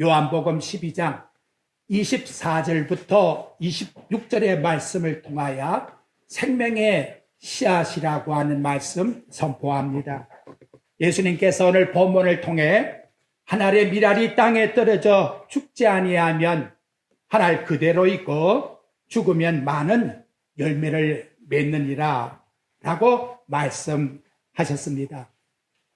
요한복음 12장 24절부터 26절의 말씀을 통하여 생명의 씨앗이라고 하는 말씀 선포합니다. 예수님께서 오늘 본문을 통해 한 알의 밀알이 땅에 떨어져 죽지 아니하면 한 알 그대로 있고 죽으면 많은 열매를 맺느니라 라고 말씀하셨습니다.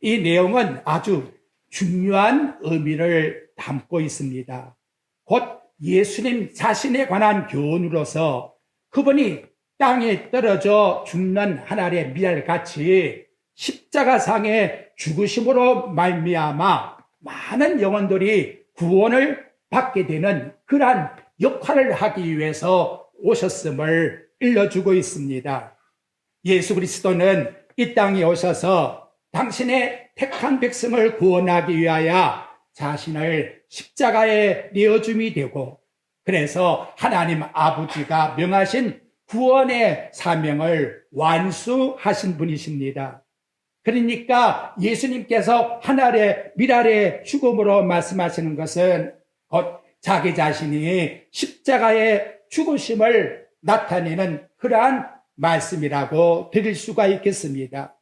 이 내용은 아주 중요한 의미를 담고 있습니다. 곧 예수님 자신에 관한 교훈으로서 그분이 땅에 떨어져 죽는 한 알의 밀알같이 십자가상의 죽으심으로 말미암아 많은 영혼들이 구원을 받게 되는 그러한 역할을 하기 위해서 오셨음을 일러주고 있습니다. 예수 그리스도는 이 땅에 오셔서 당신의 택한 백성을 구원하기 위하여 자신을 십자가에 내어줌이 되고, 그래서 하나님 아버지가 명하신 구원의 사명을 완수하신 분이십니다. 그러니까 예수님께서 한 알의 밀알의 죽음으로 말씀하시는 것은 곧 자기 자신이 십자가의 죽으심을 나타내는 그러한 말씀이라고 드릴 수가 있겠습니다.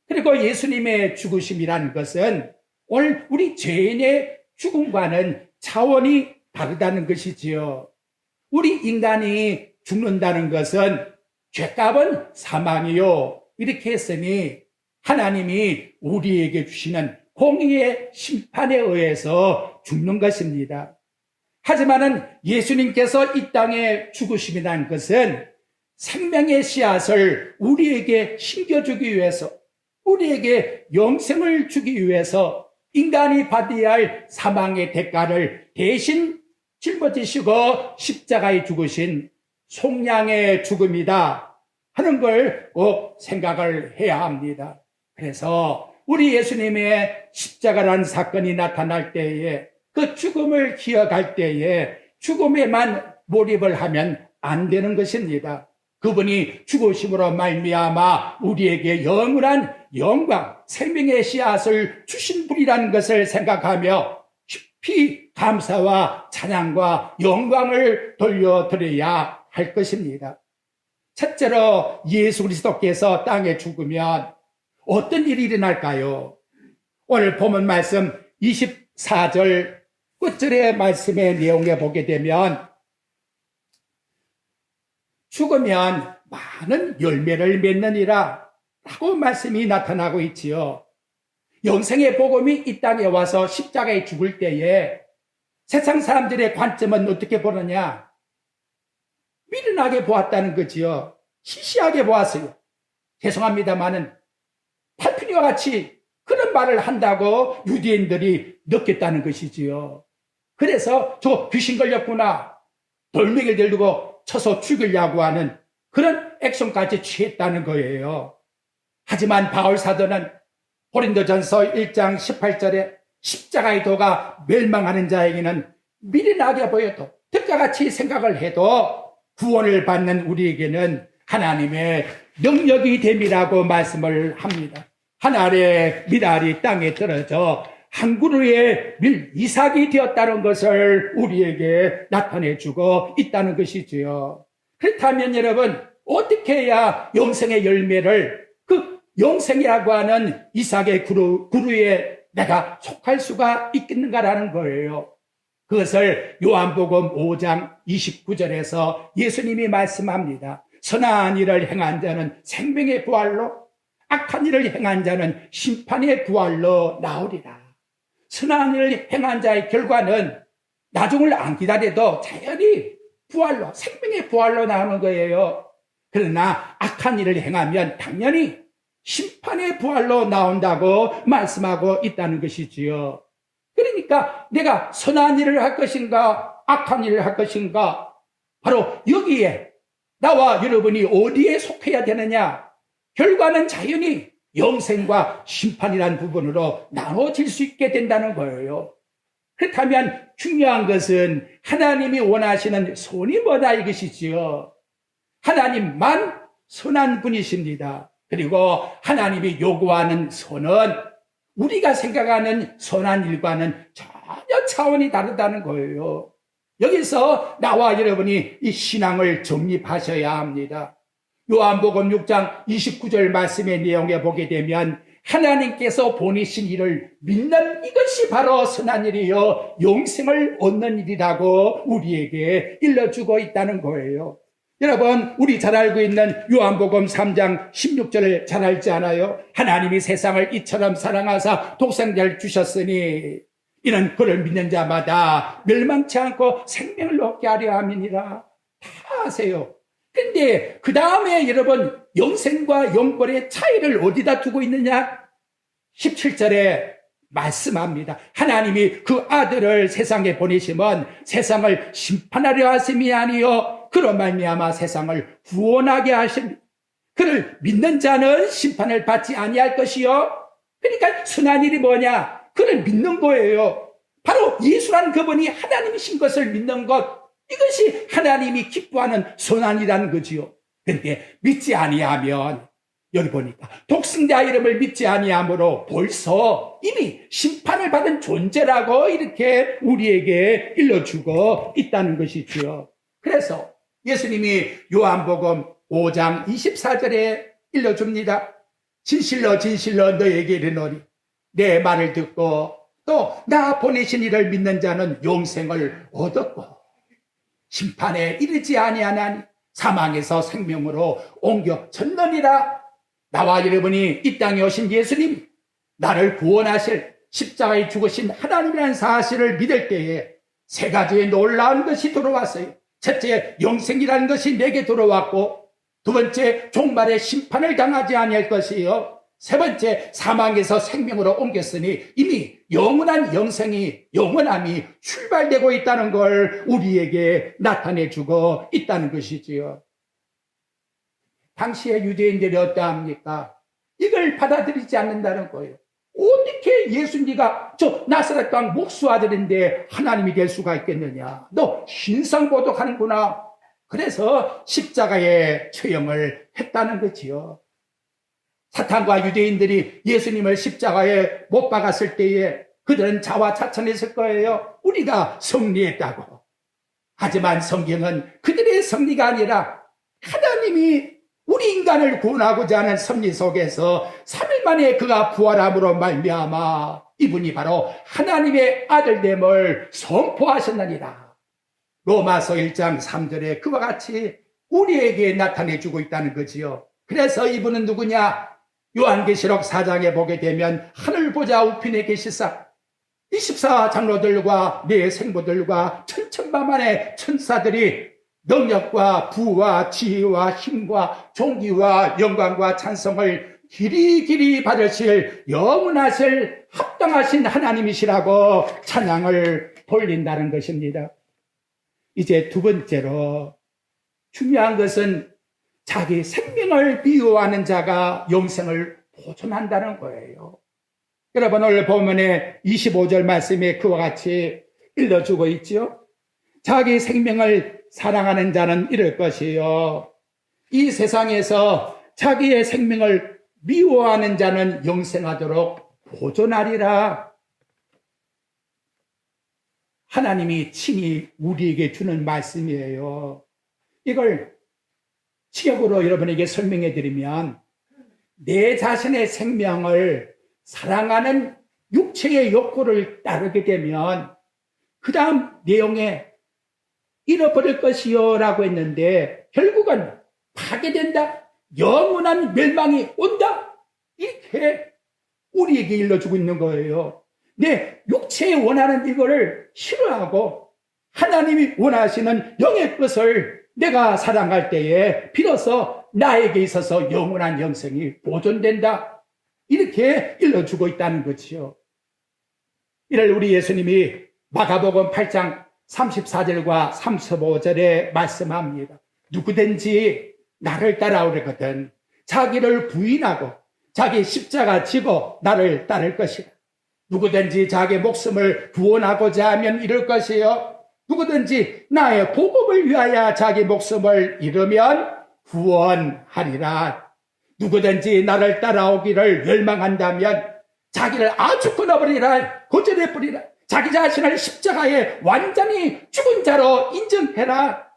그리고 예수님의 죽으심이라는 것은 오늘 우리 죄인의 죽음과는 차원이 다르다는 것이지요. 우리 인간이 죽는다는 것은 죄값은 사망이요, 이렇게 했으니 하나님이 우리에게 주시는 공의의 심판에 의해서 죽는 것입니다. 하지만은 예수님께서 이 땅에 죽으심이라는 것은 생명의 씨앗을 우리에게 심겨주기 위해서, 우리에게 영생을 주기 위해서 인간이 받아야 할 사망의 대가를 대신 짊어지시고 십자가에 죽으신 속량의 죽음이다 하는 걸 꼭 생각을 해야 합니다. 그래서 우리 예수님의 십자가라는 사건이 나타날 때에 그 죽음을 기억할 때에 죽음에만 몰입을 하면 안 되는 것입니다. 그분이 죽으심으로 말미암아 우리에게 영원한 영광, 생명의 씨앗을 주신 분이라는 것을 생각하며 깊이 감사와 찬양과 영광을 돌려드려야 할 것입니다. 첫째로 예수 그리스도께서 땅에 죽으면 어떤 일이 일어날까요? 오늘 본문 말씀 24절 끝절의 말씀의 내용에 보게 되면 죽으면 많은 열매를 맺느니라 라고 말씀이 나타나고 있지요. 영생의 복음이 이 땅에 와서 십자가에 죽을 때에 세상 사람들의 관점은 어떻게 보느냐? 미련하게 보았다는 거지요. 시시하게 보았어요. 죄송합니다마는 팔핀이와 같이 그런 말을 한다고 유대인들이 느꼈다는 것이지요. 그래서 저 귀신 걸렸구나, 돌멩이를 들고 쳐서 죽이려고 하는 그런 액션까지 취했다는 거예요. 하지만 바울 사도는 고린도전서 1장 18절에 십자가의 도가 멸망하는 자에게는 미련하게 보여도 덕과 같이 생각을 해도 구원을 받는 우리에게는 하나님의 능력이 됨이라고 말씀을 합니다. 한 알의 밀알이 땅에 떨어져 한 그루의 밀 이삭이 되었다는 것을 우리에게 나타내주고 있다는 것이지요. 그렇다면 여러분, 어떻게 해야 영생의 열매를, 그 영생이라고 하는 이삭의 그루에 내가 속할 수가 있겠는가라는 거예요. 그것을 요한복음 5장 29절에서 예수님이 말씀합니다. 선한 일을 행한 자는 생명의 부활로, 악한 일을 행한 자는 심판의 부활로 나오리라. 선한 일을 행한 자의 결과는 나중을 안 기다려도 자연히 부활로, 생명의 부활로 나오는 거예요. 그러나 악한 일을 행하면 당연히 심판의 부활로 나온다고 말씀하고 있다는 것이지요. 그러니까 내가 선한 일을 할 것인가, 악한 일을 할 것인가, 바로 여기에 나와 여러분이 어디에 속해야 되느냐, 결과는 자연히 영생과 심판이라는 부분으로 나눠질 수 있게 된다는 거예요. 그렇다면 중요한 것은 하나님이 원하시는 손이 뭐다 이것이지요. 하나님만 선한 분이십니다. 그리고 하나님이 요구하는 선은 우리가 생각하는 선한 일과는 전혀 차원이 다르다는 거예요. 여기서 나와 여러분이 이 신앙을 정립하셔야 합니다. 요한복음 6장 29절 말씀의 내용에 보게 되면 하나님께서 보내신 이를 믿는 이것이 바로 선한 일이요 영생을 얻는 일이라고 우리에게 일러주고 있다는 거예요. 여러분, 우리 잘 알고 있는 요한복음 3장 16절을 잘 알지 않아요? 하나님이 세상을 이처럼 사랑하사 독생자를 주셨으니 이는 그를 믿는 자마다 멸망치 않고 생명을 얻게 하려 함이니라. 다 아세요. 근데 그 다음에 여러분, 영생과 영벌의 차이를 어디다 두고 있느냐? 17절에 말씀합니다. 하나님이 그 아들을 세상에 보내시면 세상을 심판하려 하심이 아니요 그로 말미암아 세상을 구원하게 하십니다. 그를 믿는 자는 심판을 받지 아니할 것이요. 그러니까 선한 일이 뭐냐? 그를 믿는 거예요. 바로 예수라는 그분이 하나님이신 것을 믿는 것, 이것이 하나님이 기뻐하는 선한이라는 거지요. 근데 믿지 아니하면 여기 보니까 독생자 이름을 믿지 아니함으로 벌써 이미 심판을 받은 존재라고 이렇게 우리에게 일러주고 있다는 것이지요. 그래서 예수님이 요한복음 5장 24절에 일러줍니다. 진실로 진실로 너에게 이르노니 내 말을 듣고 또 나 보내신 이를 믿는 자는 영생을 얻었고 심판에 이르지 아니하나니 사망에서 생명으로 옮겨 졌느니라. 나와 여러분이 이 땅에 오신 예수님, 나를 구원하실 십자가에 죽으신 하나님이라는 사실을 믿을 때에 세 가지의 놀라운 것이 들어왔어요. 첫째, 영생이라는 것이 내게 들어왔고, 두 번째, 종말의 심판을 당하지 아니할 것이요. 세 번째, 사망에서 생명으로 옮겼으니 이미 영원한 영생이, 영원함이 출발되고 있다는 걸 우리에게 나타내주고 있다는 것이지요. 당시의 유대인들이 어떠합니까? 이걸 받아들이지 않는다는 거예요. 어떻게 예수님가 저 나사렛 왕 목수 아들인데 하나님이 될 수가 있겠느냐? 너 신상보독하는구나. 그래서 십자가에 처형을 했다는 거지요. 사탄과 유대인들이 예수님을 십자가에 못 박았을 때에 그들은 자화자찬했을 거예요. 우리가 승리했다고. 하지만 성경은 그들의 승리가 아니라 하나님이 우리 인간을 구원하고자 하는 섭리 속에서 3일 만에 그가 부활함으로 말미암아 이분이 바로 하나님의 아들됨을 선포하셨느니라. 로마서 1장 3절에 그와 같이 우리에게 나타내주고 있다는 거지요. 그래서 이분은 누구냐? 요한계시록 4장에 보게 되면 하늘 보좌 우편에 계시사 24 장로들과 네 생모들과 천천만만의 천사들이 능력과 부와 지혜와 힘과 존귀와 영광과 찬송을 길이 받으실 영원하실 합당하신 하나님이시라고 찬양을 돌린다는 것입니다. 이제 두 번째로 중요한 것은 자기 생명을 미워하는 자가 영생을 보존한다는 거예요. 여러분 오늘 본문의 25절 말씀에 그와 같이 일러주고 있죠. 자기 생명을 사랑하는 자는 이럴 것이요. 이 세상에서 자기의 생명을 미워하는 자는 영생하도록 보존하리라. 하나님이 친히 우리에게 주는 말씀이에요. 이걸 직역으로 여러분에게 설명해 드리면 내 자신의 생명을 사랑하는 육체의 욕구를 따르게 되면 그 다음 내용에 잃어버릴 것이요 라고 했는데 결국은 파괴된다. 영원한 멸망이 온다. 이렇게 우리에게 일러주고 있는 거예요. 내 육체에 원하는 이거를 싫어하고 하나님이 원하시는 영의 것을 내가 사랑할 때에 비로소 나에게 있어서 영원한 영생이 보존된다. 이렇게 일러주고 있다는 거지요. 이를 우리 예수님이 마가복음 8장 34절과 35절에 말씀합니다. 누구든지 나를 따라오려거든 자기를 부인하고 자기 십자가 지고 나를 따를 것이라. 누구든지 자기 목숨을 구원하고자 하면 이룰 것이요. 누구든지 나의 복음을 위하여 자기 목숨을 잃으면 구원하리라. 누구든지 나를 따라오기를 열망한다면 자기를 아주 끊어버리라. 고절해버리라. 자기 자신을 십자가에 완전히 죽은 자로 인정해라.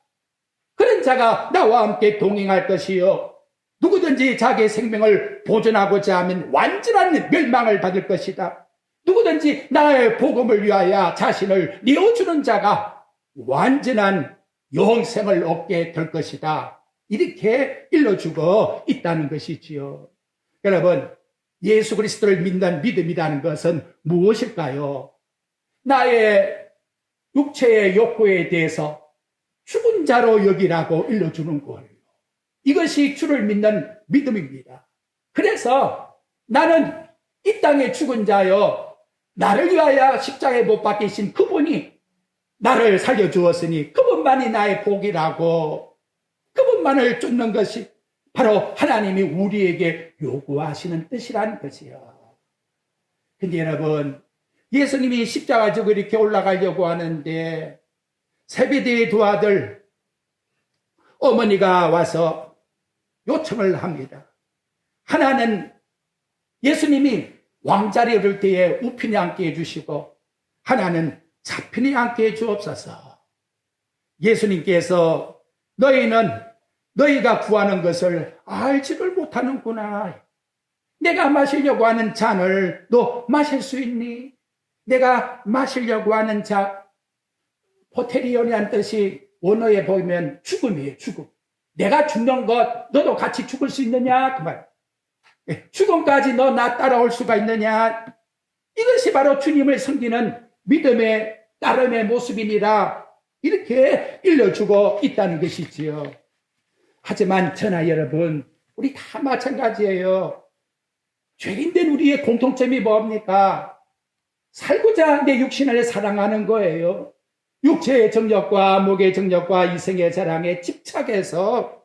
그런 자가 나와 함께 동행할 것이요. 누구든지 자기의 생명을 보존하고자 하면 완전한 멸망을 받을 것이다. 누구든지 나의 복음을 위하여 자신을 내어주는 자가 완전한 영생을 얻게 될 것이다. 이렇게 일러주고 있다는 것이지요. 여러분, 예수 그리스도를 믿는 믿음이라는 것은 무엇일까요? 나의 육체의 욕구에 대해서 죽은 자로 여기라고 일러주는 거예요. 이것이 주를 믿는 믿음입니다. 그래서 나는 이 땅에 죽은 자여, 나를 위하여 십자가에 못 박히신 그분이 나를 살려주었으니 그분만이 나의 복이라고, 그분만을 쫓는 것이 바로 하나님이 우리에게 요구하시는 뜻이라는 것이요. 근데 여러분, 예수님이 십자가 지고 이렇게 올라가려고 하는데 세베대의 두 아들 어머니가 와서 요청을 합니다. 하나는 예수님이 왕자리에 오를 때에 우편에 앉게 해주시고, 하나는 좌편에 앉게 해주옵소서. 예수님께서 너희는 너희가 구하는 것을 알지를 못하는구나. 내가 마시려고 하는 잔을 너 마실 수 있니? 내가 마시려고 하는 자, 포테리온이라는 뜻이 원어에 보면 죽음이에요, 죽음. 내가 죽는 것, 너도 같이 죽을 수 있느냐? 그 말. 죽음까지 너 나 따라올 수가 있느냐? 이것이 바로 주님을 섬기는 믿음의 따름의 모습이니라. 이렇게 일러주고 있다는 것이지요. 하지만 저나 여러분, 우리 다 마찬가지예요. 죄인된 우리의 공통점이 뭡니까? 살고자 내 육신을 사랑하는 거예요. 육체의 정욕과 목의 정욕과 이성의 자랑에 집착해서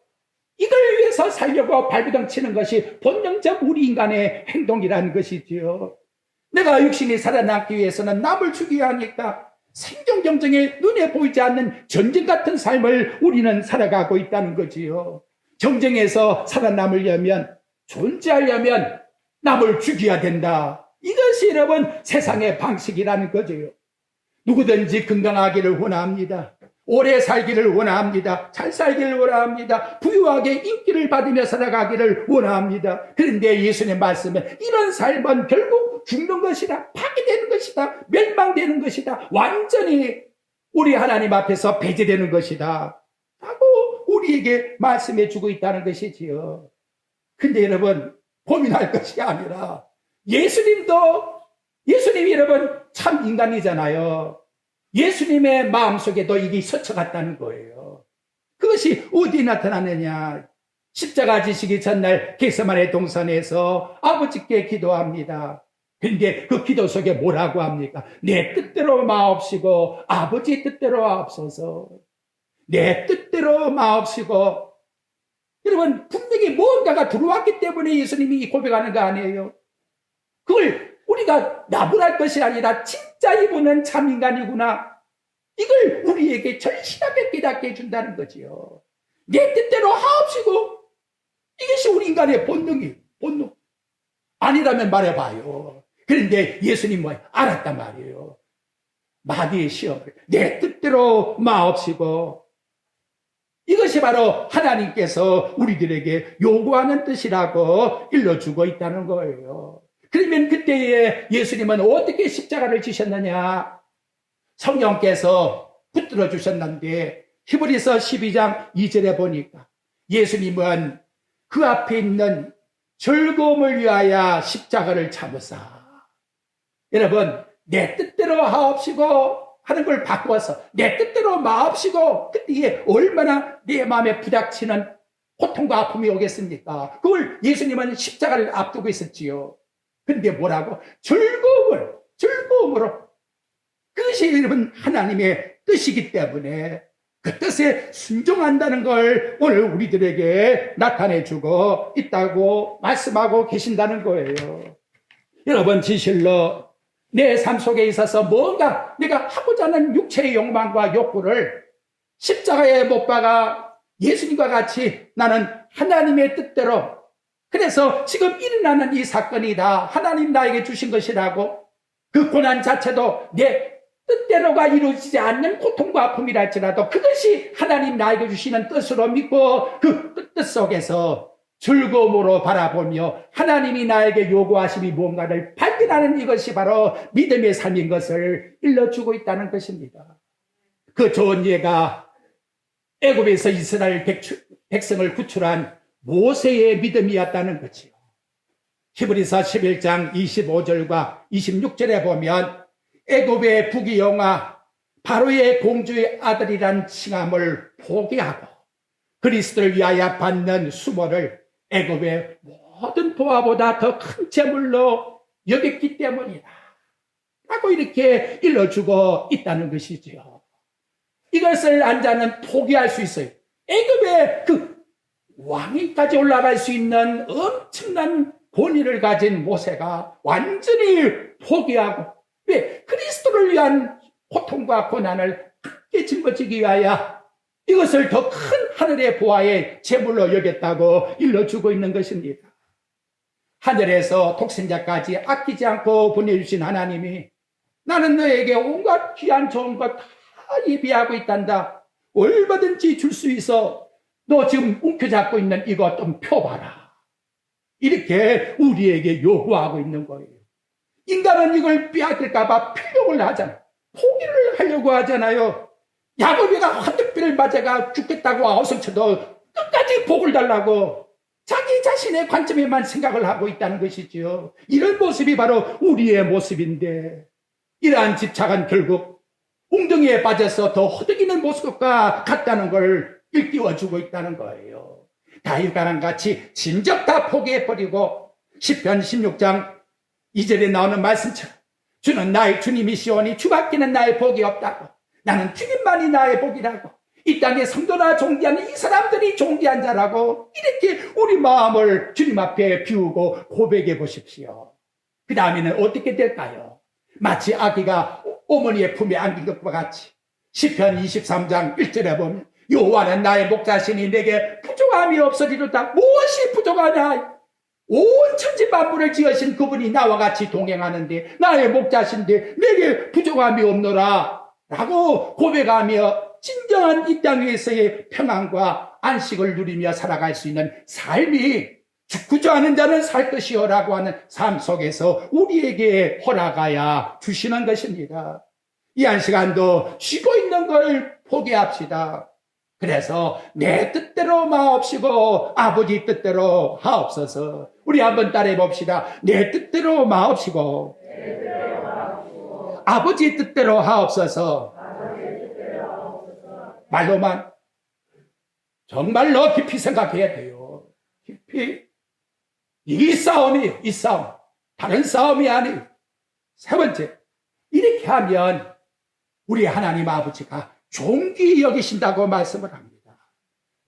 이걸 위해서 살려고 발부둥 치는 것이 본능적 우리 인간의 행동이라는 것이지요. 내가 육신이 살아남기 위해서는 남을 죽여야 하니까 생존 경쟁에 눈에 보이지 않는 전쟁 같은 삶을 우리는 살아가고 있다는 거지요. 경쟁에서 살아남으려면, 존재하려면 남을 죽여야 된다. 이것이 여러분 세상의 방식이라는 거지요. 누구든지 건강하기를 원합니다. 오래 살기를 원합니다. 잘 살기를 원합니다. 부유하게 인기를 받으며 살아가기를 원합니다. 그런데 예수님 말씀에 이런 삶은 결국 죽는 것이다, 파괴되는 것이다, 멸망되는 것이다, 완전히 우리 하나님 앞에서 배제되는 것이다 라고 우리에게 말씀해 주고 있다는 것이지요. 근데 여러분, 고민할 것이 아니라 예수님이 여러분 참 인간이잖아요. 예수님의 마음속에도 이게 스쳐갔다는 거예요. 그것이 어디 나타나느냐? 십자가 지시기 전날 겟세마네 동산에서 아버지께 기도합니다. 그런데 그 기도 속에 뭐라고 합니까? 내 뜻대로 마옵시고 아버지 뜻대로 하옵소서. 내 뜻대로 마옵시고. 여러분, 분명히 뭔가가 들어왔기 때문에 예수님이 이 고백하는 거 아니에요? 그걸 우리가 나불할 것이 아니라 진짜 이분은 참 인간이구나, 이걸 우리에게 절실하게 깨닫게 해준다는 거지요. 내 뜻대로 하옵시고. 이것이 우리 인간의 본능. 아니라면 말해봐요. 그런데 예수님 알았단 말이에요. 마귀의 시험을 내 뜻대로 마옵시고. 이것이 바로 하나님께서 우리들에게 요구하는 뜻이라고 일러주고 있다는 거예요. 그러면 그때에 예수님은 어떻게 십자가를 지셨느냐? 성령께서 붙들어 주셨는데 히브리서 12장 2절에 보니까 예수님은 그 앞에 있는 즐거움을 위하여 십자가를 참으사. 여러분, 내 뜻대로 하옵시고 하는 걸 바꿔서 내 뜻대로 마옵시고, 그때에 얼마나 내 마음에 부닥치는 고통과 아픔이 오겠습니까? 그걸 예수님은 십자가를 앞두고 있었지요. 그런데 뭐라고? 즐거움으로. 그것이 여러분 하나님의 뜻이기 때문에 그 뜻에 순종한다는 걸 오늘 우리들에게 나타내주고 있다고 말씀하고 계신다는 거예요. 여러분, 진실로 내 삶 속에 있어서 뭔가 내가 하고자 하는 육체의 욕망과 욕구를 십자가에 못 박아 예수님과 같이 나는 하나님의 뜻대로, 그래서 지금 일어나는 이 사건이 다 하나님 나에게 주신 것이라고, 그 고난 자체도 내 뜻대로가 이루어지지 않는 고통과 아픔이라 할지라도 그것이 하나님 나에게 주시는 뜻으로 믿고 그 뜻 속에서 즐거움으로 바라보며 하나님이 나에게 요구하심이 무언가를 발견하는 이것이 바로 믿음의 삶인 것을 일러주고 있다는 것입니다. 그 좋은 예가 애굽에서 이스라엘 백성을 구출한 모세의 믿음이었다는 거지요. 히브리서 11장 25절과 26절에 보면 애굽의 부귀영화 바로의 공주의 아들이란 칭함을 포기하고 그리스도를 위하여 받는 수모를 애굽의 모든 보화보다 더 큰 재물로 여겼기 때문이다 라고 이렇게 일러주고 있다는 것이지요. 이것을 안 자는 포기할 수 있어요. 애굽의 그 왕위까지 올라갈 수 있는 엄청난 권위를 가진 모세가 완전히 포기하고, 왜? 그리스도를 위한 고통과 고난을 함께 짊어지기 위하여 이것을 더 큰 하늘의 보화의 제물로 여겼다고 일러주고 있는 것입니다. 하늘에서 독생자까지 아끼지 않고 보내주신 하나님이 나는 너에게 온갖 귀한 좋은 것 다 예비하고 있단다. 얼마든지 줄 수 있어. 너 지금 움켜잡고 있는 이것 좀 펴봐라. 이렇게 우리에게 요구하고 있는 거예요. 인간은 이걸 빼앗길까봐 필요를 하잖아요. 포기를 하려고 하잖아요. 야곱이가 화덕비를 맞아가 죽겠다고 아우성쳐도 끝까지 복을 달라고 자기 자신의 관점에만 생각을 하고 있다는 것이지요. 이런 모습이 바로 우리의 모습인데, 이러한 집착은 결국 웅덩이에 빠져서 더 허덕이는 모습과 같다는 걸 일깨워주고 있다는 거예요. 다윗과 같이 진작 다 포기해버리고 시편 16장 2절에 나오는 말씀처럼 주는 나의 주님이시오니 주밖에는 나의 복이 없다고, 나는 주님만이 나의 복이라고, 이 땅에 성도나 종기하는 이 사람들이 종기한 자라고, 이렇게 우리 마음을 주님 앞에 비우고 고백해 보십시오. 그 다음에는 어떻게 될까요? 마치 아기가 어머니의 품에 안긴 것과 같이 시편 23장 1절에 보면 여호와는 나의 목자시니 내게 부족함이 없으리로다. 무엇이 부족하냐? 온 천지 만물을 지으신 그분이 나와 같이 동행하는데 나의 목자신데 내게 부족함이 없노라 라고 고백하며 진정한 이 땅 위에서의 평안과 안식을 누리며 살아갈 수 있는 삶이 죽고자 하는 자는 살 것이요 라고 하는 삶 속에서 우리에게 허락하여 주시는 것입니다. 이 한 시간도 쉬고 있는 걸 포기합시다. 그래서 내 뜻대로 마옵시고 아버지 뜻대로 하옵소서. 우리 한번 따라해 봅시다. 내 뜻대로 마옵시고 아버지 뜻대로 하옵소서. 말로만 정말로 깊이 생각해야 돼요. 깊이. 이 싸움이에요. 이 싸움. 다른 싸움이 아니에요. 세 번째, 이렇게 하면 우리 하나님 아버지가 존귀 여기신다고 말씀을 합니다.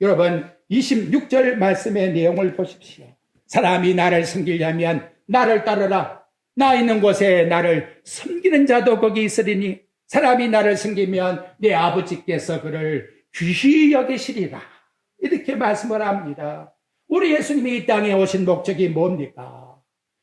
여러분 26절 말씀의 내용을 보십시오. 사람이 나를 섬기려면 나를 따르라. 나 있는 곳에 나를 섬기는 자도 거기 있으리니 사람이 나를 섬기면 내 아버지께서 그를 귀히 여기시리라. 이렇게 말씀을 합니다. 우리 예수님이 이 땅에 오신 목적이 뭡니까?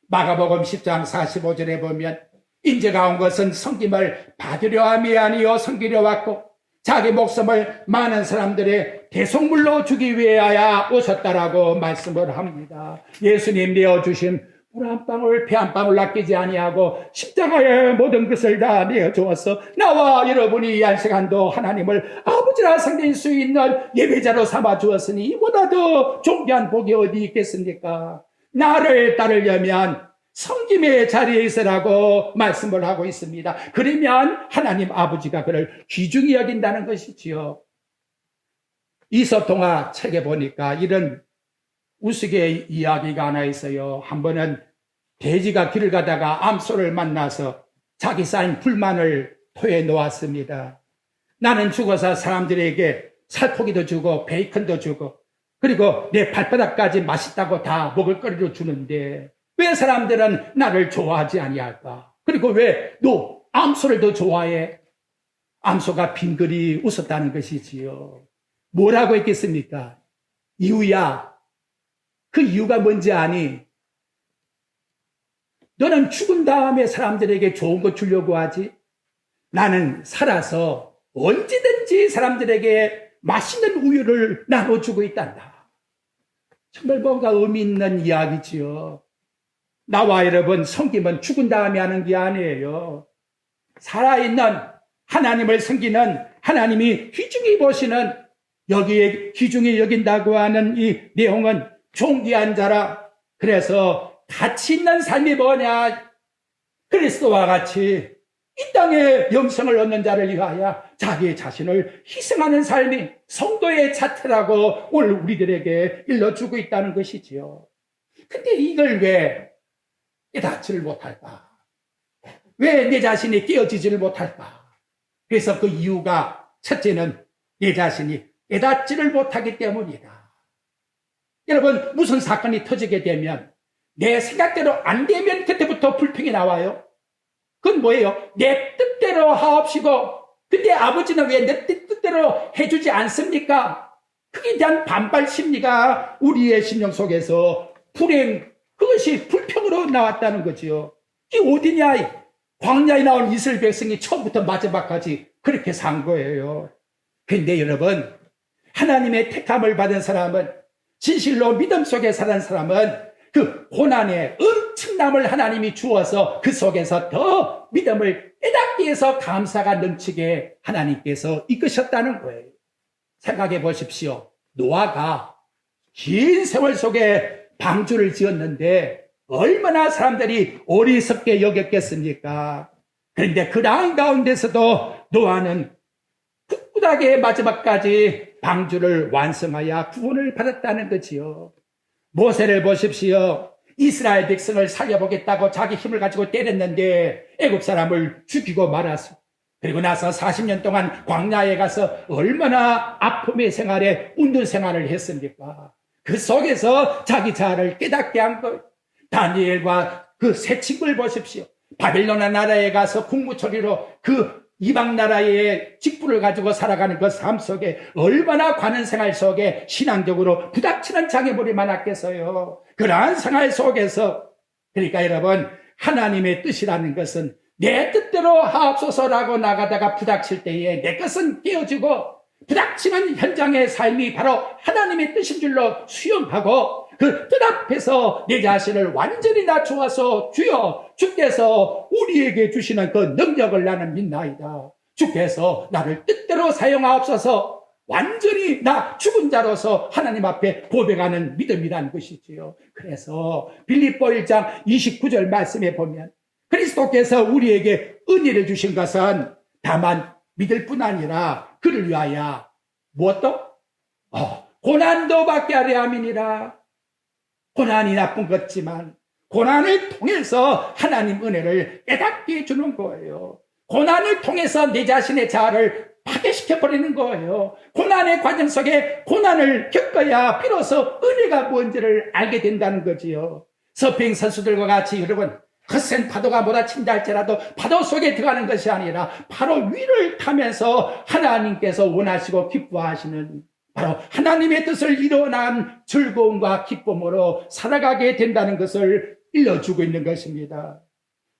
마가복음 10장 45절에 보면 인자가 온 것은 섬김을 받으려 함이 아니요 섬기려 왔고 자기 목숨을 많은 사람들의 대속물로 주기 위하여 오셨다라고 말씀을 합니다. 예수님 내어주신 물 한 방울 피 한 방울 아끼지 아니하고 십자가에 모든 것을 다 내어주어서 나와 여러분이 이 한 시간도 하나님을 아버지라 섬길 수 있는 예배자로 삼아 주었으니 이보다 더 존귀한 복이 어디 있겠습니까? 나를 따르려면 섬김의 자리에 있으라고 말씀을 하고 있습니다. 그러면 하나님 아버지가 그를 귀중히 여긴다는 것이지요. 이서동화 책에 보니까 이런 우스개 이야기가 하나 있어요. 한 번은 돼지가 길을 가다가 암소를 만나서 자기 쌓인 불만을 토해 놓았습니다. 나는 죽어서 사람들에게 살코기도 주고 베이컨도 주고 그리고 내 발바닥까지 맛있다고 다 먹을거리로 주는데 왜 사람들은 나를 좋아하지 아니할까? 그리고 왜 너 암소를 더 좋아해? 암소가 빙그리 웃었다는 것이지요. 뭐라고 했겠습니까? 이유야. 그 이유가 뭔지 아니? 너는 죽은 다음에 사람들에게 좋은 거 주려고 하지? 나는 살아서 언제든지 사람들에게 맛있는 우유를 나눠주고 있단다. 정말 뭔가 의미 있는 이야기지요. 나와 여러분 섬김은 죽은 다음에 하는 게 아니에요. 살아있는 하나님을 섬기는 하나님이 귀중히 보시는 여기에 귀중히 여긴다고 하는 이 내용은 존귀한 자라. 그래서 가치 있는 삶이 뭐냐? 그리스도와 같이 이 땅에 영생을 얻는 자를 위하여 자기 자신을 희생하는 삶이 성도의 자태라고 오늘 우리들에게 일러주고 있다는 것이지요. 근데 이걸 왜 깨닫지를 못할까? 왜 내 자신이 깨어지지를 못할까? 그래서 그 이유가 첫째는 내 자신이 깨닫지를 못하기 때문이다. 여러분, 무슨 사건이 터지게 되면 내 생각대로 안 되면 그때부터 불평이 나와요. 그건 뭐예요? 내 뜻대로 하옵시고, 근데 아버지는 왜 내 뜻대로 해주지 않습니까? 그에 대한 반발 심리가 우리의 심령 속에서 그것이 불평으로 나왔다는 거지요. 이게 어디냐? 광야에 나온 이스라엘 백성이 처음부터 마지막까지 그렇게 산 거예요. 근데 여러분, 하나님의 택함을 받은 사람은, 진실로 믿음 속에 사는 사람은 그 고난의 엄청남을 하나님이 주어서 그 속에서 더 믿음을 깨닫기 위해서 감사가 넘치게 하나님께서 이끄셨다는 거예요. 생각해 보십시오. 노아가 긴 세월 속에 방주를 지었는데 얼마나 사람들이 어리석게 여겼겠습니까? 그런데 그 한가운데서도 노아는 꿋꿋하게 마지막까지 방주를 완성하여 구원을 받았다는 거지요. 모세를 보십시오. 이스라엘 백성을 살려보겠다고 자기 힘을 가지고 때렸는데 애굽 사람을 죽이고 말았어. 그리고 나서 40년 동안 광야에 가서 얼마나 아픔의 생활에 웃는 생활을 했습니까? 그 속에서 자기 자아를 깨닫게 한 거예요. 다니엘과 그 세 친구를 보십시오. 바빌론 나라에 가서 국무처리로 그 이방 나라의 직분을 가지고 살아가는 그 삶 속에 얼마나 관은 생활 속에 신앙적으로 부닥치는 장애물이 많았겠어요. 그러한 생활 속에서, 그러니까 여러분, 하나님의 뜻이라는 것은 내 뜻대로 하옵소서라고 나가다가 부닥칠 때에 내 것은 깨어지고, 부닥치는 현장의 삶이 바로 하나님의 뜻인 줄로 수용하고, 그 뜻 앞에서 내 자신을 완전히 낮추어서 주여, 주께서 우리에게 주시는 그 능력을 나는 믿나이다. 주께서 나를 뜻대로 사용하옵소서. 완전히 나 죽은 자로서 하나님 앞에 고백하는 믿음이라는 것이지요. 그래서 빌립보 1장 29절 말씀에 보면 그리스도께서 우리에게 은혜를 주신 것은 다만 믿을 뿐 아니라 그를 위하여 무엇도? 고난도 받게 하려 함이니라. 고난이 나쁜 것지만 고난을 통해서 하나님 은혜를 깨닫게 해주는 거예요. 고난을 통해서 내 자신의 자아를 파괴시켜버리는 거예요. 고난의 과정 속에 고난을 겪어야 비로소 은혜가 뭔지를 알게 된다는 거지요. 서핑 선수들과 같이 여러분, 거센 파도가 몰아친다 할지라도 파도 속에 들어가는 것이 아니라 바로 위를 타면서 하나님께서 원하시고 기뻐하시는 바로 하나님의 뜻을 이뤄난 즐거움과 기쁨으로 살아가게 된다는 것을 일러주고 있는 것입니다.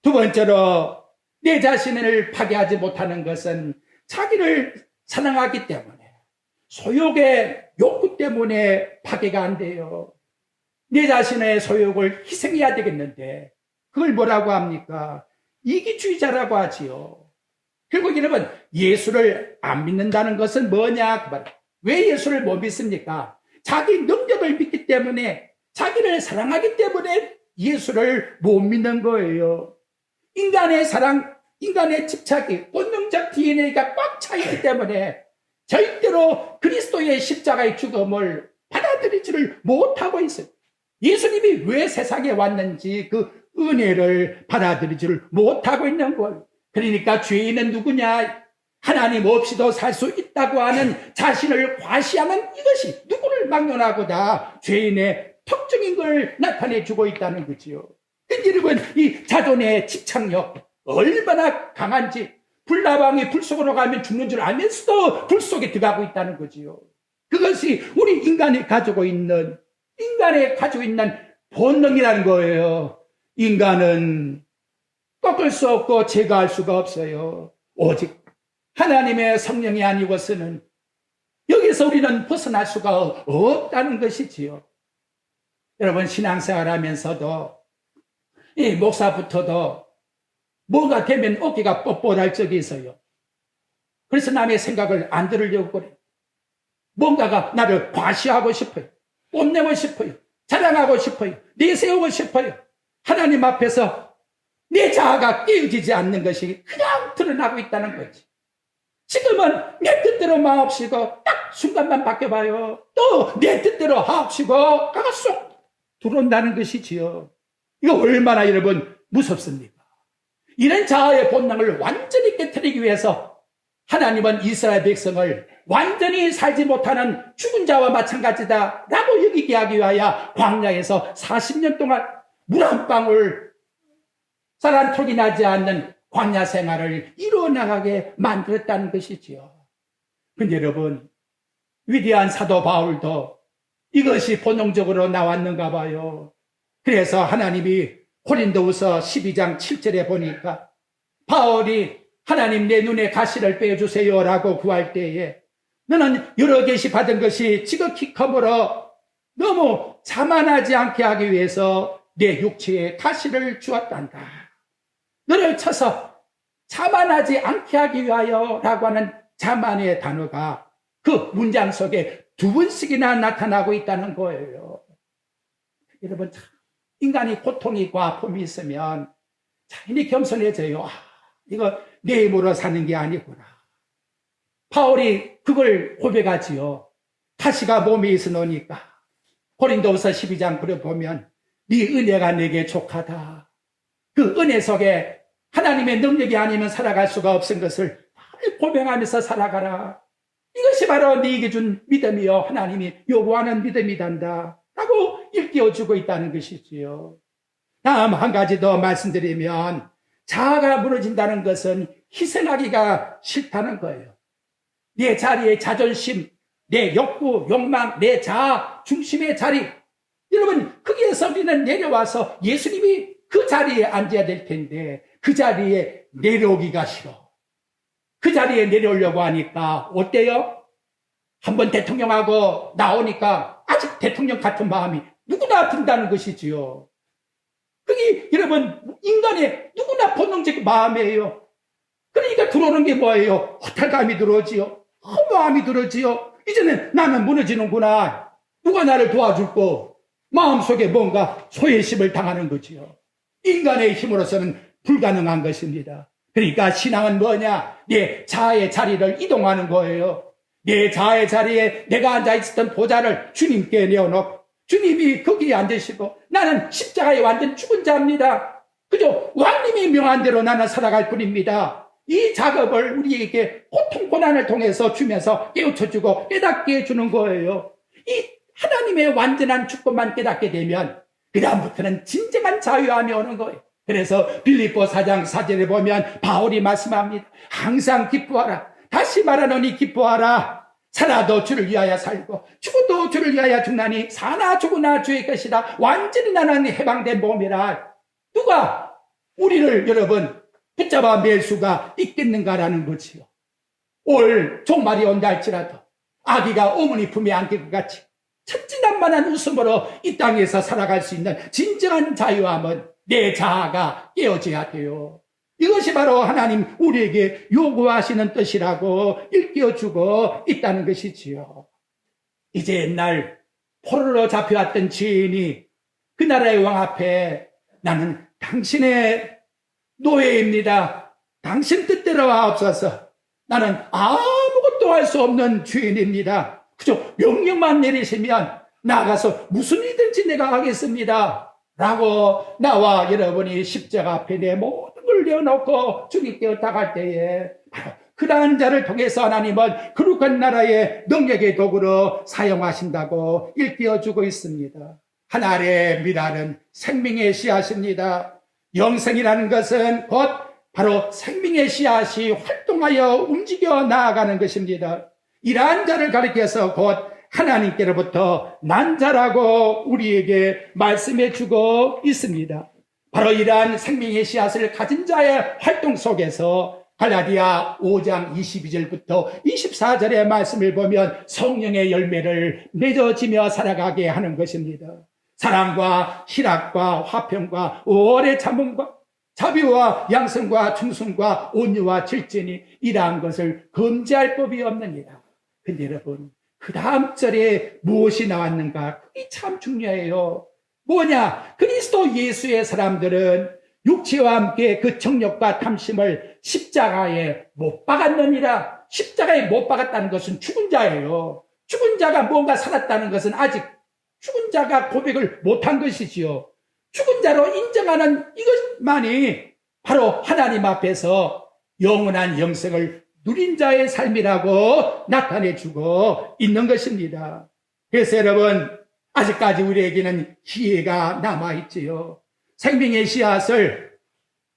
두 번째로 내 자신을 파괴하지 못하는 것은 자기를 사랑하기 때문에, 소욕의 욕구 때문에 파괴가 안 돼요. 내 자신의 소욕을 희생해야 되겠는데 그걸 뭐라고 합니까? 이기주의자라고 하지요. 결국 여러분, 예수를 안 믿는다는 것은 뭐냐? 왜 예수를 못 믿습니까? 자기 능력을 믿기 때문에, 자기를 사랑하기 때문에 예수를 못 믿는 거예요. 인간의 사랑, 인간의 집착이, 본능적 DNA가 꽉 차있기 때문에 절대로 그리스도의 십자가의 죽음을 받아들이지를 못하고 있어요. 예수님이 왜 세상에 왔는지 그 은혜를 받아들이지를 못하고 있는 거예요. 그러니까 죄인은 누구냐? 하나님 없이도 살 수 있다고 하는 자신을 과시하는 이것이 누구를 막론하고다 죄인의 특징인 걸 나타내주고 있다는 거지요. 근데 여러분, 이 자존의 집착력 얼마나 강한지, 불나방이 불 속으로 가면 죽는 줄 알면서도 불 속에 들어가고 있다는 거지요. 그것이 우리 인간이 가지고 있는 본능이라는 거예요. 인간은 꺾을 수 없고 제거할 수가 없어요. 오직 하나님의 성령이 아니고서는 여기서 우리는 벗어날 수가 없다는 것이지요. 여러분, 신앙생활 하면서도 이 목사부터도 뭐가 되면 어깨가 뻣뻣할 적이 있어요. 그래서 남의 생각을 안 들으려고 그래요. 뭔가가 나를 과시하고 싶어요. 뽐내고 싶어요. 자랑하고 싶어요. 내세우고 싶어요. 하나님 앞에서 내 자아가 깨어지지 않는 것이 그냥 드러나고 있다는 거지. 지금은 내 뜻대로 마옵시고 딱 순간만 바뀌어봐요. 또 내 뜻대로 하옵시고 가가 쏙 들어온다는 것이지요. 이거 얼마나 여러분 무섭습니까? 이런 자아의 본능을 완전히 깨트리기 위해서 하나님은 이스라엘 백성을 완전히 살지 못하는 죽은 자와 마찬가지다 라고 여기게 하기 위하여 광야에서 40년 동안 물 한 방울 쌀 한 톨이 나지 않는 광야 생활을 이루어나가게 만들었다는 것이지요. 근데 여러분, 위대한 사도 바울도 이것이 본능적으로 나왔는가 봐요. 그래서 하나님이 고린도후서 12장 7절에 보니까 바울이 하나님 내 눈에 가시를 빼주세요 라고 구할 때에 너는 여러 계시 받은 것이 지극히 커물어 너무 자만하지 않게 하기 위해서 내 육체에 가시를 주었단다. 너를 쳐서 자만하지 않게 하기 위하여 라고 하는 자만의 단어가 그 문장 속에 두 번씩이나 나타나고 있다는 거예요. 여러분, 참 인간이 고통이고 아픔이 있으면 자연히 겸손해져요. 이거 내 힘으로 사는 게 아니구나. 바울이 그걸 고백하지요. 가시가 몸에 있어 놓으니까 고린도후서 12장 그려 보면 네 은혜가 내게 족하다. 그 은혜 속에 하나님의 능력이 아니면 살아갈 수가 없은 것을 고백하면서 살아가라. 이것이 바로 네게 준 믿음이요 하나님이 요구하는 믿음이단다 라고 일깨워주고 있다는 것이지요. 다음 한 가지 더 말씀드리면 자아가 무너진다는 것은 희생하기가 싫다는 거예요. 내 자리의 자존심, 내 욕구, 욕망, 내 자아 중심의 자리, 여러분 거기에서 우리는 내려와서 예수님이 그 자리에 앉아야 될 텐데 그 자리에 내려오기가 싫어. 그 자리에 내려오려고 하니까 어때요? 한번 대통령하고 나오니까 아직 대통령 같은 마음이 누구나 든다는 것이지요. 그게 여러분 인간의 누구나 본능적 마음이에요. 그러니까 들어오는 게 뭐예요? 허탈감이 들어오지요. 허무함이 들어오지요. 이제는 나는 무너지는구나. 누가 나를 도와줄고 마음속에 뭔가 소외심을 당하는 거지요. 인간의 힘으로서는 불가능한 것입니다. 그러니까 신앙은 뭐냐? 내 자아의 자리를 이동하는 거예요. 내 자아의 자리에 내가 앉아있었던 보좌를 주님께 내어놓고 주님이 거기에 앉으시고 나는 십자가에 완전 죽은 자입니다. 그저 왕님이 명한 대로 나는 살아갈 뿐입니다. 이 작업을 우리에게 고통 고난을 통해서 주면서 깨우쳐주고 깨닫게 해주는 거예요. 이 하나님의 완전한 축복만 깨닫게 되면 그 다음부터는 진정한 자유함이 오는 거예요. 그래서 빌립보 4장 4절에 보면 바울이 말씀합니다. 항상 기뻐하라. 다시 말하노니 기뻐하라. 살아도 주를 위하여 살고 죽어도 주를 위하여 죽나니 사나 죽으나 주의 것이다. 완전히 나는 해방된 몸이라. 누가 우리를 여러분 붙잡아 맬 수가 있겠는가라는 거지요. 올 종말이 온다 할지라도 아기가 어머니 품에 안길 것 같이 천진난만한 웃음으로 이 땅에서 살아갈 수 있는 진정한 자유함은 내 자아가 깨어져야 돼요. 이것이 바로 하나님 우리에게 요구하시는 뜻이라고 일깨워주고 있다는 것이지요. 이제 옛날 포로로 잡혀왔던 죄인이 그 나라의 왕 앞에 나는 당신의 노예입니다. 당신 뜻대로 하옵소서. 나는 아무것도 할 수 없는 죄인입니다. 그저 명령만 내리시면 나가서 무슨 일든지 내가 하겠습니다. 라고 나와 여러분이 십자가 앞에 내 모든 걸 내어놓고 주님께 의탁할 때에 바로 그러한 자를 통해서 하나님은 거룩한 나라의 능력의 도구로 사용하신다고 일깨워주고 있습니다. 하나님의 미랄은 생명의 씨앗입니다. 영생이라는 것은 곧 바로 생명의 씨앗이 활동하여 움직여 나아가는 것입니다. 이러한 자를 가리켜서 곧 하나님께로부터 난 자라고 우리에게 말씀해 주고 있습니다. 바로 이러한 생명의 씨앗을 가진 자의 활동 속에서 갈라디아 5장 22절부터 24절의 말씀을 보면 성령의 열매를 맺어지며 살아가게 하는 것입니다. 사랑과 희락과 화평과 오래 참음과 자비와 양성과 충성과 온유와 질진이 이러한 것을 금지할 법이 없느니라. 근데 여러분, 그 다음 절에 무엇이 나왔는가? 그게 참 중요해요. 뭐냐? 그리스도 예수의 사람들은 육체와 함께 그 정욕과 탐심을 십자가에 못 박았느니라. 십자가에 못 박았다는 것은 죽은 자예요. 죽은 자가 뭔가 살았다는 것은 아직 죽은 자가 고백을 못한 것이지요. 죽은 자로 인정하는 이것만이 바로 하나님 앞에서 영원한 영생을 누린 자의 삶이라고 나타내주고 있는 것입니다. 그래서 여러분, 아직까지 우리에게는 기회가 남아있지요. 생명의 씨앗을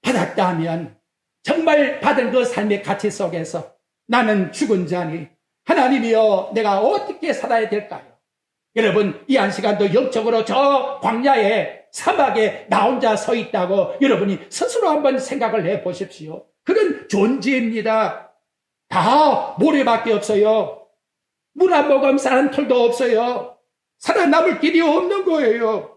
받았다면 정말 받은 그 삶의 가치 속에서 나는 죽은 자니 하나님이여 내가 어떻게 살아야 될까요? 여러분, 이 한 시간도 영적으로 저 광야에 사막에 나 혼자 서 있다고 여러분이 스스로 한번 생각을 해 보십시오. 그런 존재입니다. 다 모래밖에 없어요. 물 한 모금 싸는 털도 없어요. 살아남을 길이 없는 거예요.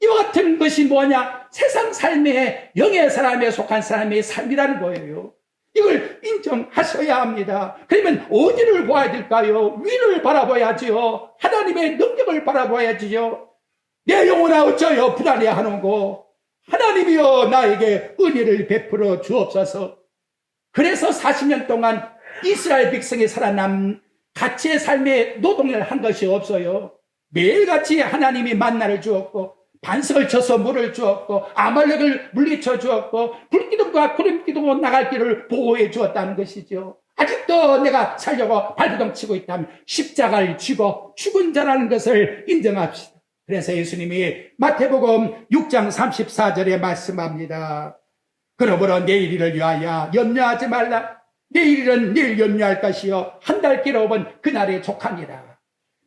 이와 같은 것이 뭐냐? 세상 삶의 영의 사람에 속한 사람의 삶이라는 거예요. 이걸 인정하셔야 합니다. 그러면 어디를 보아야 될까요? 위를 바라봐야지요. 하나님의 능력을 바라봐야지요. 내 영혼아 어쩌여 불안해하는고 하나님이여 나에게 은혜를 베풀어 주옵소서. 그래서 40년 동안 이스라엘 백성이 살아남 가치의 삶의 노동을 한 것이 없어요. 매일같이 하나님이 만나를 주었고 반석을 쳐서 물을 주었고 아말렉을 물리쳐 주었고 불기둥과 구름기둥으로 나갈 길을 보호해 주었다는 것이죠. 아직도 내가 살려고 발버둥 치고 있다면 십자가를 쥐고 죽은 자라는 것을 인정합시다. 그래서 예수님이 마태복음 6장 34절에 말씀합니다. 그러므로 내일 일을 위하여 염려하지 말라. 내일 일은 내일 염려할 것이요 한 달 길어오면 그날에 족하니라.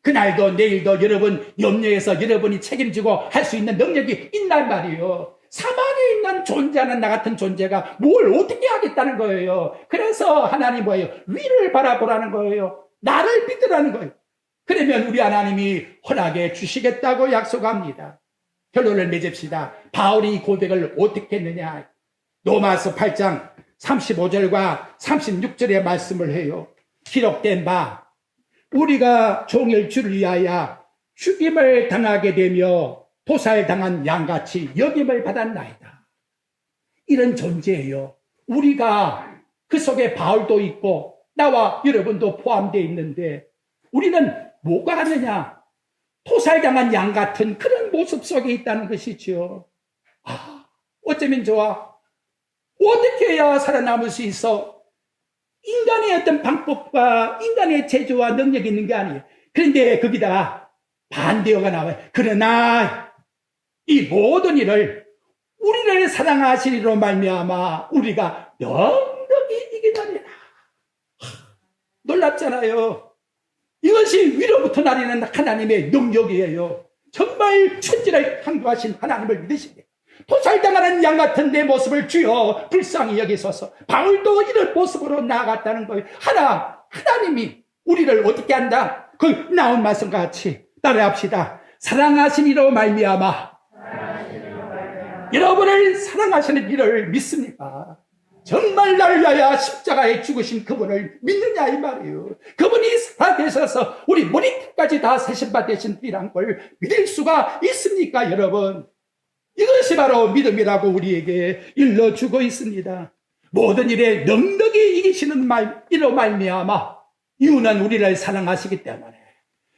그날도 내일도 여러분 염려해서 여러분이 책임지고 할 수 있는 능력이 있단 말이에요. 사막에 있는 존재하는 나 같은 존재가 뭘 어떻게 하겠다는 거예요. 그래서 하나님 뭐예요? 위를 바라보라는 거예요. 나를 믿으라는 거예요. 그러면 우리 하나님이 허락해 주시겠다고 약속합니다. 결론을 맺읍시다. 바울이 이 고백을 어떻게 했느냐? 로마서 8장 35절과 36절의 말씀을 해요. 기록된 바 우리가 종일 주를 위하여 죽임을 당하게 되며 도살당한 양같이 여김을 받았나이다. 이런 존재예요. 우리가 그 속에 바울도 있고 나와 여러분도 포함되어 있는데 우리는 뭐가 같느냐? 도살당한 양 같은 그런 모습 속에 있다는 것이죠. 어쩌면 좋아. 어떻게 해야 살아남을 수 있어? 인간의 어떤 방법과 인간의 재주와 능력이 있는 게 아니에요. 그런데 거기다가 반대어가 나와요. 그러나 이 모든 일을 우리를 사랑하시리로 말미암아 우리가 넉넉히 이기나니라. 놀랍잖아요. 이것이 위로부터 나리는 하나님의 능력이에요. 정말 천지를 창조하신 하나님을 믿으십니다. 도살당하는 양 같은 내 모습을 주여 불쌍히 여기소서. 바울도 이런 모습으로 나아갔다는 거예요. 하나님이 우리를 어떻게 한다? 그 나온 말씀과 같이 따라합시다. 사랑하시니로 말미암아 여러분을 사랑하시는 이를 믿습니까? 정말 나를 위하여 십자가에 죽으신 그분을 믿느냐 이 말이에요. 그분이 살아계셔서 우리 머리끝까지 다 세신받으신 이란 걸 믿을 수가 있습니까 여러분? 이것이 바로 믿음이라고 우리에게 일러주고 있습니다. 모든 일에 넉넉히 이기시는 이로 말미암아 이유는 우리를 사랑하시기 때문에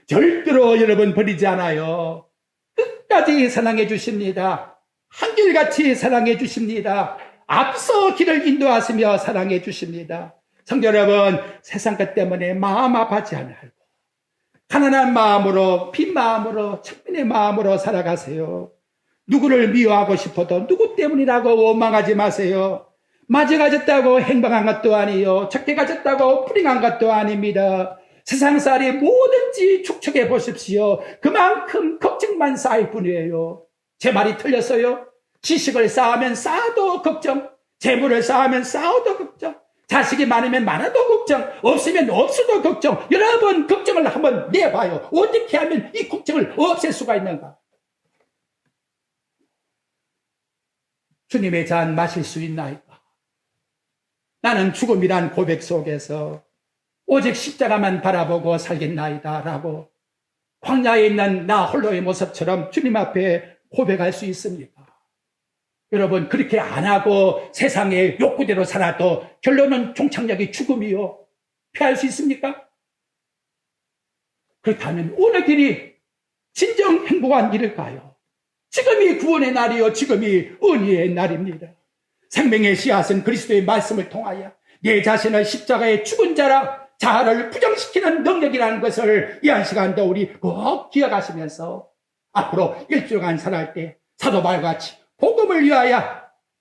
절대로 여러분 버리지 않아요. 끝까지 사랑해 주십니다. 한결같이 사랑해 주십니다. 앞서 길을 인도하시며 사랑해 주십니다. 성도 여러분, 세상 것 때문에 마음 아파하지 말고 가난한 마음으로 빈 마음으로 청빈의 마음으로 살아가세요. 누구를 미워하고 싶어도 누구 때문이라고 원망하지 마세요. 맞이 가졌다고 행방한 것도 아니요 적게 가졌다고 불행한 것도 아닙니다. 세상살이 뭐든지 축적해 보십시오. 그만큼 걱정만 쌓일 뿐이에요. 제 말이 틀렸어요? 지식을 쌓으면 쌓아도 걱정, 재물을 쌓으면 쌓아도 걱정, 자식이 많으면 많아도 걱정, 없으면 없어도 걱정. 여러분, 걱정을 한번 내봐요. 어떻게 하면 이 걱정을 없앨 수가 있는가? 주님의 잔 마실 수 있나이까? 나는 죽음이란 고백 속에서 오직 십자가만 바라보고 살겠나이다 라고 광야에 있는 나 홀로의 모습처럼 주님 앞에 고백할 수 있습니다. 여러분, 그렇게 안 하고 세상의 욕구대로 살아도 결론은 종착역이 죽음이요. 피할 수 있습니까? 그렇다면 어느 길이 진정 행복한 길일까요? 지금이 구원의 날이요, 지금이 은혜의 날입니다. 생명의 씨앗은 그리스도의 말씀을 통하여 내 자신을 십자가의 죽은 자라 자아를 부정시키는 능력이라는 것을 이 한 시간도 우리 꼭 기억하시면서 앞으로 일주일간 살아갈 때 사도 바울과 같이 복음을 위하여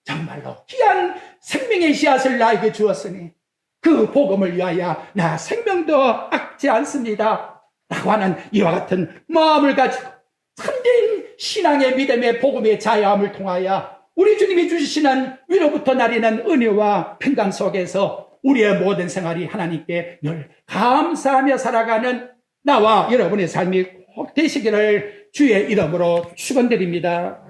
정말로 귀한 생명의 씨앗을 나에게 주었으니 그 복음을 위하여 나 생명도 아끼지 않습니다 라고 하는 이와 같은 마음을 가지고 참된 신앙의 믿음의 복음의 자유함을 통하여 우리 주님이 주시는 위로부터 나리는 은혜와 평강 속에서 우리의 모든 생활이 하나님께 늘 감사하며 살아가는 나와 여러분의 삶이 꼭 되시기를 주의 이름으로 축원드립니다.